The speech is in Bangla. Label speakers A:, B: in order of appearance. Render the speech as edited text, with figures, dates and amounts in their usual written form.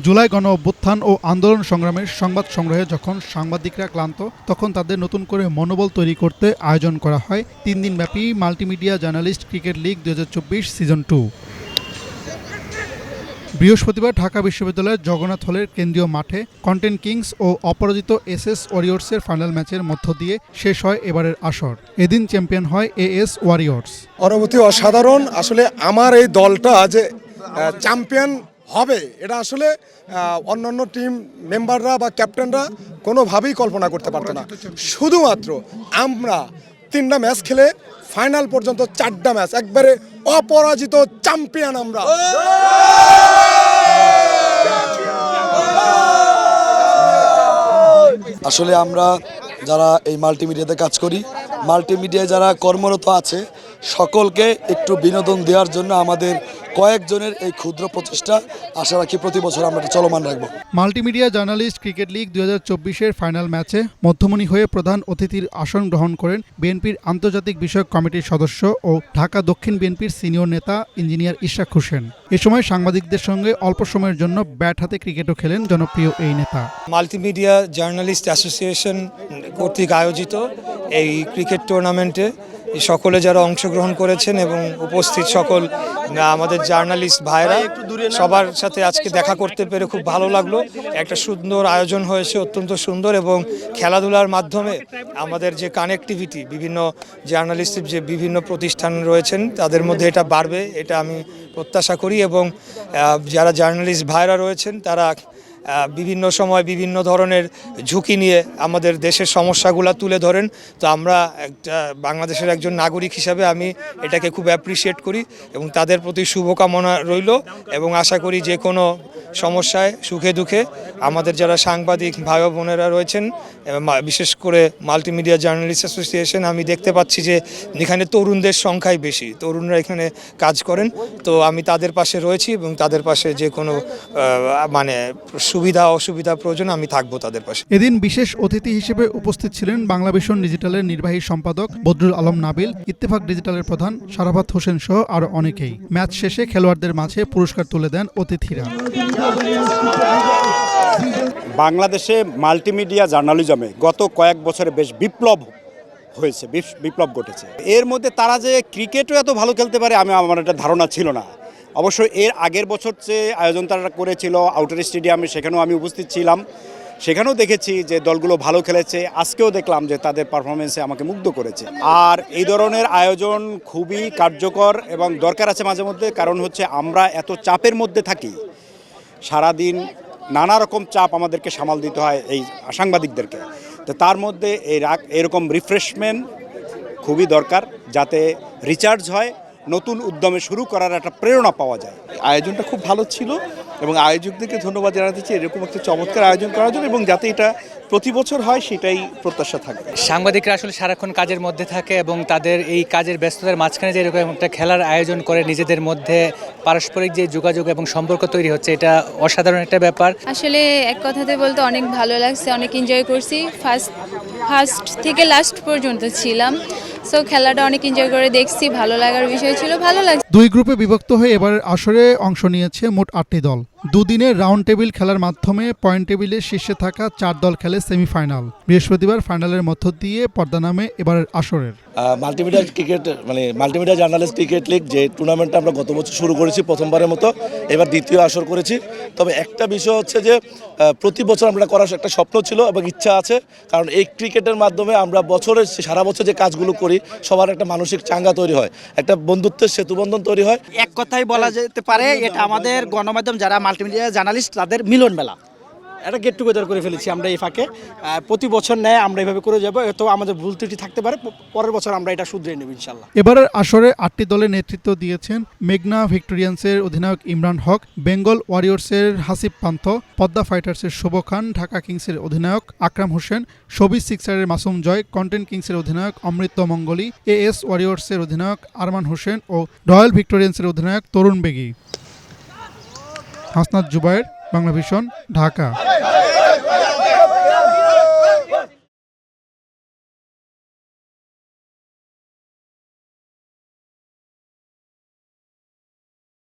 A: জুলাই গণ অভ্যুত্থান ও আন্দোলন সংগ্রামের সংবাদ সংগ্রহে যখন সাংবাদিকরা ক্লান্ত, তখন তাদের নতুন করে মনোবল তৈরি করতে আয়োজন করা হয় 3 দিনব্যাপী multimedia journalist cricket league 2024 season 2। বৃহস্পতিবার ঢাকা বিশ্ববিদ্যালয়ের জগন্নাথ হলের কেন্দ্রীয় মাঠে কন্টেন্ট কিংস ও অপরাজিত এসএস ওয়ারিয়র্সের ফাইনাল ম্যাচের মধ্য দিয়ে শেষ হয় এবারের আসর। এদিন চ্যাম্পিয়ন হয় এএস ওয়ারিয়র্স।
B: অনুভূতি অসাধারণ। আসলে আমার এই দলটা যে চ্যাম্পিয়ন হবে এটা আসলে অন্যান্য টিম মেম্বাররা বা ক্যাপ্টেনরা কোনোভাবেই কল্পনা করতে পারতো না। শুধুমাত্র আমরা 3টা ম্যাচ খেলে ফাইনাল পর্যন্ত 4টা ম্যাচ একবারে অপরাজিত চ্যাম্পিয়ন আমরা।
C: আসলে আমরা যারা এই মাল্টিমিডিয়াতে কাজ করি, মাল্টিমিডিয়ায় যারা কর্মরত আছে সকলকে একটু বিনোদন দেওয়ার জন্য আমাদের কয়েকজনের এই ক্ষুদ্র প্রচেষ্টা, আশা রাখি প্রতি বছর আমরা চলমান রাখবো।
A: মাল্টিমিডিয়া জার্নালিস্ট ক্রিকেট লিগ 2024-এর ফাইনাল ম্যাচে মধ্যমণি হয়ে প্রধান অতিথির আসন গ্রহণ করেন বিএনপির আন্তর্জাতিক বিষয়ক কমিটির সদস্য ও ঢাকা দক্ষিণ বিএনপির সিনিয়র নেতা ইঞ্জিনিয়ার ইশরাক হোসেন। এ সময় সাংবাদিকদের সঙ্গে অল্প সময়ের জন্য ব্যাট হাতে ক্রিকেটও খেলেন জনপ্রিয় এই নেতা।
D: মাল্টিমিডিয়া জার্নালিস্ট অ্যাসোসিয়েশন কর্তৃক আয়োজিত এই ক্রিকেট টুর্নামেন্টে সকলে যারা অংশগ্রহণ করেছেন এবং উপস্থিত সকল আমাদের জার্নালিস্ট ভাইরা, সবার সাথে আজকে দেখা করতে পেরে খুব ভালো লাগলো। একটা সুন্দর আয়োজন হয়েছে, অত্যন্ত সুন্দর, এবং খেলাধুলার মাধ্যমে আমাদের যে কানেক্টিভিটি, বিভিন্ন জার্নালিস্টের যে বিভিন্ন প্রতিষ্ঠান রয়েছেন তাদের মধ্যে এটা বাড়বে, এটা আমি প্রত্যাশা করি। এবং যারা জার্নালিস্ট ভাইরা রয়েছেন তারা বিভিন্ন সময় বিভিন্ন ধরনের ঝুঁকি নিয়ে আমাদের দেশের সমস্যাগুলো তুলে ধরেন। তো আমরা একটা বাংলাদেশের একজন নাগরিক হিসাবে আমি এটাকে খুব অ্যাপ্রিসিয়েট করি এবং তাদের প্রতি শুভকামনা রইল, এবং আশা করি যে কোনো সমস্যায় সুখে দুঃখে আমাদের যারা সাংবাদিক ভাই বোনেরা রয়েছেন, বিশেষ করে মাল্টিমিডিয়া জার্নালিস্ট অ্যাসোসিয়েশন, আমি দেখতে পাচ্ছি যে এখানে তরুণদের সংখ্যাই বেশি, তরুণরা এখানে কাজ করেন। তো আমি তাদের পাশে রয়েছি এবং তাদের পাশে যে কোনো সুবিধা অসুবিধা প্রয়োজন আমি থাকবো তাদের পাশে।
A: এদিন বিশেষ অতিথি হিসেবে উপস্থিত ছিলেন বাংলাভিশন ডিজিটালের নির্বাহী সম্পাদক বদরুল আলম নাবিল, ইত্তেফাক ডিজিটালের প্রধান শারাফাত হোসেন সহ আরো অনেকেই। ম্যাচ শেষে খেলোয়াড়দের মাঝে পুরস্কার তুলে দেন অতিথিরা।
E: বাংলাদেশে মাল্টিমিডিয়া জার্নালিজমে গত কয়েক বছরে বেশ বিপ্লব হয়েছে, বিপ্লব ঘটেছে। এর মধ্যে তারা যে ক্রিকেটও এত ভালো খেলতে পারে আমার একটা ধারণা ছিল না। অবশ্য এর আগের বছর যে আয়োজন তারা করেছিল আউটার স্টেডিয়ামে, সেখানেও আমি উপস্থিত ছিলাম, সেখানেও দেখেছি যে দলগুলো ভালো খেলেছে। আজকেও দেখলাম যে তাদের পারফরমেন্সে আমাকে মুগ্ধ করেছে। আর এই ধরনের আয়োজন খুবই কার্যকর এবং দরকার আছে মাঝে মধ্যে, কারণ হচ্ছে আমরা এত চাপের মধ্যে থাকি, সারাদিন নানা রকম চাপ আমাদেরকে সামাল দিতে হয় এই সাংবাদিকদেরকে। তো তার মধ্যে এরকম রিফ্রেশমেন্ট খুবই দরকার, যাতে রিচার্জ হয়, নতুন উদ্যমে শুরু করার একটা প্রেরণা পাওয়া যায়।
F: আয়োজনটা খুব ভালো ছিল এবং আয়োজকদেরকে ধন্যবাদ জানাতে চাই এরকম একটা চমৎকার আয়োজন করার জন্য, এবং যাতে এটা প্রতি বছর হয় সেটাই প্রত্যাশা থাকবে।
G: সাংবাদিকরা আসলে সারাক্ষণ কাজের মধ্যে থাকে এবং তাদের এই কাজের ব্যস্ততার মাঝখানে যে এরকম একটা খেলার আয়োজন করে নিজেদের মধ্যে পারস্পরিক যে যোগাযোগ এবং সম্পর্ক তৈরি হচ্ছে, এটা অসাধারণ একটা ব্যাপার।
H: আসলে এক কথাতে বলতে অনেক ভালো লাগছে, অনেক এনজয় করছি। ফার্স্ট থেকে লাস্ট পর্যন্ত ছিলাম, সো খেলাটা অনেক এনজয় করে দেখছি, ভালো লাগার বিষয় ছিল, ভালো লাগছে।
A: 2 গ্রুপে বিভক্ত হয়ে এবারের আসরে অংশ নিয়েছে মোট 8টি দল। 2 দিনের রাউন্ড টেবিল খেলার মাধ্যমে পয়েন্ট টেবিলের শীর্ষে থাকা 4 দল খেলে সেমিফাইনাল। বৃহস্পতিবার ফাইনালের মধ্য দিয়ে পর্দা নামে এবারের আসরের।
C: মাল্টিমিডিয়া জার্নালিস্ট ক্রিকেট লিগ যে টুর্নামেন্টটা আমরা গত বছর শুরু করেছি প্রথমবারের মতো, এবার দ্বিতীয় আসর করেছি। তবে একটা বিষয় হচ্ছে যে প্রতি বছর আমরা করার একটা স্বপ্ন ছিল এবং ইচ্ছা আছে, কারণ এই ক্রিকেটের মাধ্যমে আমরা সারা বছর যে কাজগুলো করি সবার একটা মানসিক চাঙ্গা তৈরি হয়, একটা বন্ধুত্বের সেতুবন্ধন তৈরি হয়।
I: এক কথাই বলা যেতে পারে এটা আমাদের গণমাধ্যম যারা মাল্টিমিডিয়া জার্নালিস্ট তাদের মিলন মেলা, একটা গেট টুগেদার করে ফেলেছি আমরা এই ফাঁকে। প্রতি বছর নেয় আমরা এইভাবে করে যাবো, এত আমাদের ভুল ত্রুটি থাকতে পারে, পরের বছর আমরা এটা শুধরে নেব ইনশাল্লাহ।
A: এবারের আসরে 8টি দলের নেতৃত্ব দিয়েছেন মেঘনা ভিক্টোরিয়ান্সের অধিনায়ক ইমরান হক, বেঙ্গল ওয়ারিয়র্সের হাসিব পান্থ, পদ্মা ফাইটার্সের শুভ খান, ঢাকা কিংসের অধিনায়ক আকরাম হোসেন, শোবিজ সিক্সারের মাসুম জয়, কন্টেন্ট কিংসের অধিনায়ক অমৃত মঙ্গলী, এএস ওয়ারিয়র্সের অধিনায়ক আরমান হোসেন ও রয়্যাল ভিক্টোরিয়ান্সের অধিনায়ক তরুণ বেগী। হাসনাত জুবায়ের, বাংলাভিশন, ঢাকা।